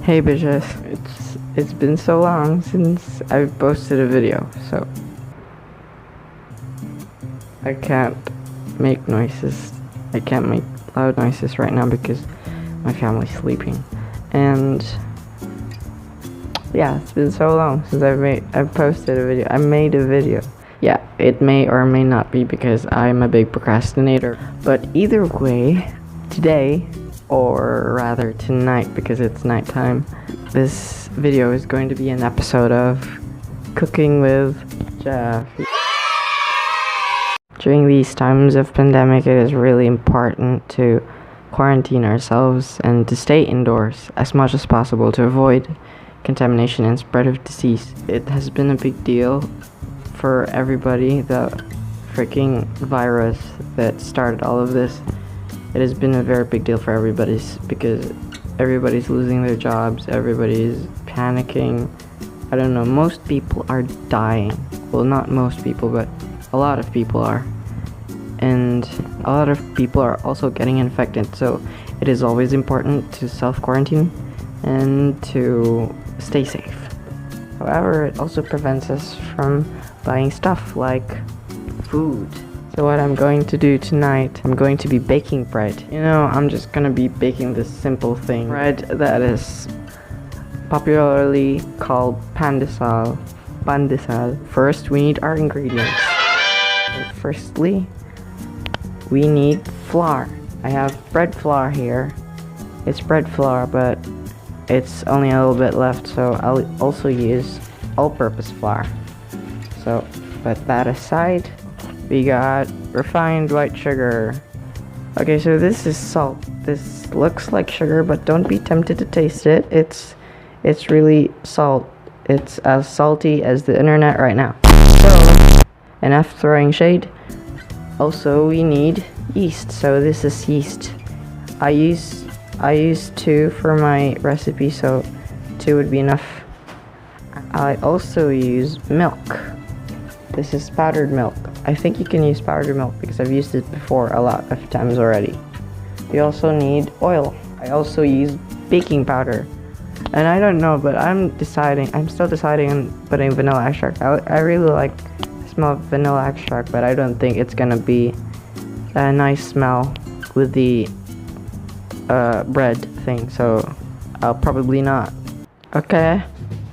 Hey bitches, it's been so long since I've posted a video, so I can't make noises. I can't make loud noises right now because my family's sleeping. And yeah, it's been so long since I've posted a video. I made a video. Yeah, it may or may not be because I'm a big procrastinator. But either way, today, or rather tonight because it's nighttime, this video is going to be an episode of Cooking with Jeff. During these times of pandemic, it is really important to quarantine ourselves and to stay indoors as much as possible to avoid contamination and spread of disease. It has been a big deal for everybody, the freaking virus that started all of this. It has been a very big deal for everybody because everybody's losing their jobs, everybody's panicking. I don't know, most people are dying. Well, not most people, but a lot of people are. And a lot of people are also getting infected, so it is always important to self-quarantine and to stay safe. However, it also prevents us from buying stuff like food. So what I'm going to do tonight, I'm going to be baking bread. You know, I'm just gonna be baking this simple thing. Bread that is popularly called pandesal. First, we need our ingredients. Firstly, we need flour. I have bread flour here. It's bread flour, but it's only a little bit left, so I'll also use all-purpose flour. So, put that aside. We got refined white sugar. Okay, so this is salt. This looks like sugar, but don't be tempted to taste it. It's really salt. It's as salty as the internet right now. So, enough throwing shade. Also, we need yeast. So this is yeast. I use 2 for my recipe, so 2 would be enough. I also use milk. This is powdered milk. I think you can use powdered milk because I've used it before a lot of times already. You also need oil. I also use baking powder. And I don't know, but I'm still deciding on putting vanilla extract. I really like the smell of vanilla extract, but I don't think it's gonna be a nice smell with the bread thing, so I'll probably not. Okay,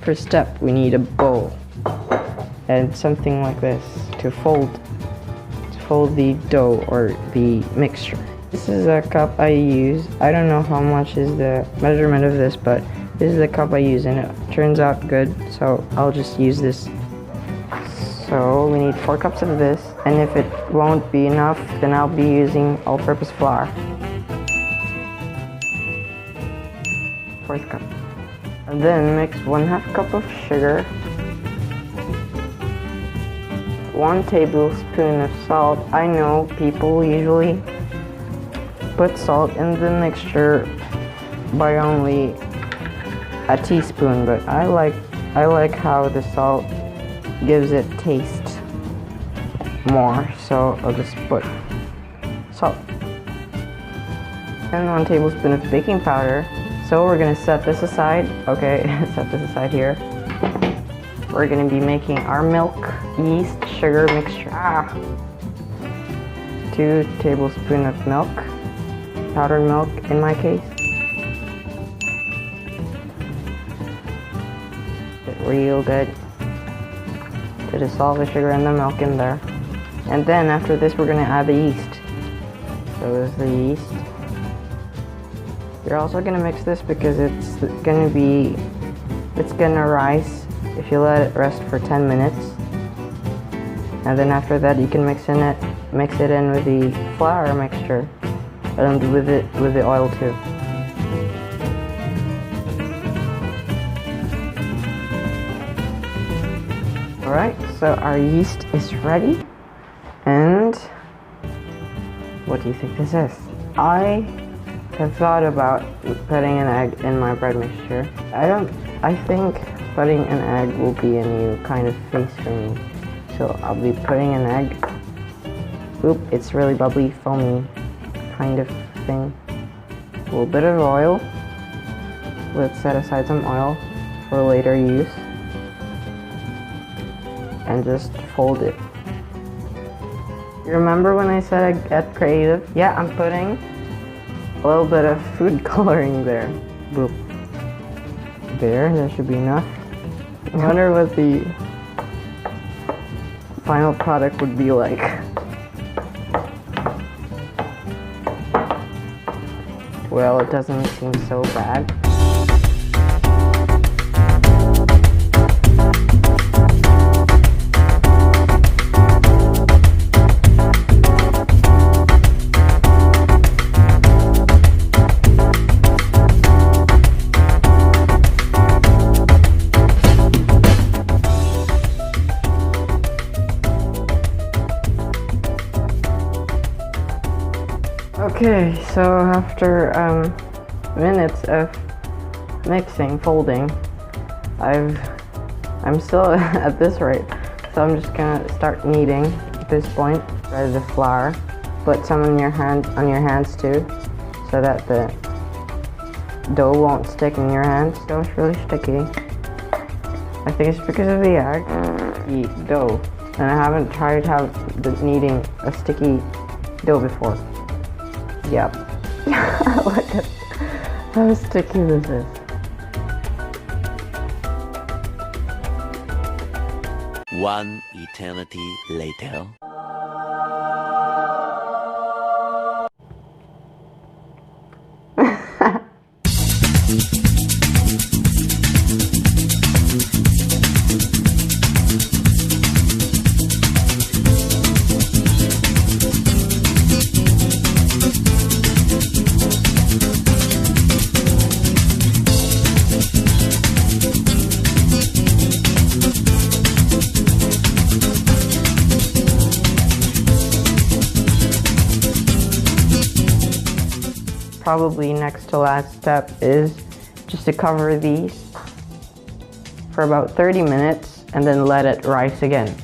first step, we need a bowl and something like this to fold the dough or the mixture. This is a cup I use. I don't know how much is the measurement of this, but this is the cup I use and it turns out good, so I'll just use this. So we need 4 cups of this, and if it won't be enough, then I'll be using all-purpose flour. 4th cup. And then mix 1/2 cup of sugar, 1 tablespoon of salt. I know people usually put salt in the mixture by only a teaspoon, but I like how the salt gives it taste more, so I'll just put salt. And 1 tablespoon of baking powder. So we're gonna set this aside. Okay, set this aside here. We're gonna be making our milk, yeast, sugar mixture. 2 tablespoons of milk, powdered milk in my case. Get real good to dissolve the sugar and the milk in there. And then after this, we're gonna add the yeast. So there's the yeast. You're also gonna mix this because it's gonna rise if you let it rest for 10 minutes. And then after that, you can mix it in with the flour mixture and with the oil too. Alright, so our yeast is ready. And what do you think this is? I have thought about putting an egg in my bread mixture. I think putting an egg will be a new kind of face for me. So I'll be putting an egg. Oop, it's really bubbly, foamy kind of thing. A little bit of oil. let's set aside some oil for later use and just fold it. You remember when I said I get creative? Yeah, I'm putting a little bit of food coloring there. Boop. There, that should be enough. I wonder what the final product would be like. Well, it doesn't seem so bad. Okay, so after minutes of mixing, folding, I'm still at this rate, so I'm just gonna start kneading at this point. Spread the flour, put some on your hands too, so that the dough won't stick in your hands. Dough's really sticky. I think it's because of the egg dough, and I haven't tried kneading a sticky dough before. Yep. Look at how sticky this is. One eternity later. Probably next to last step is just to cover these for about 30 minutes and then let it rise again.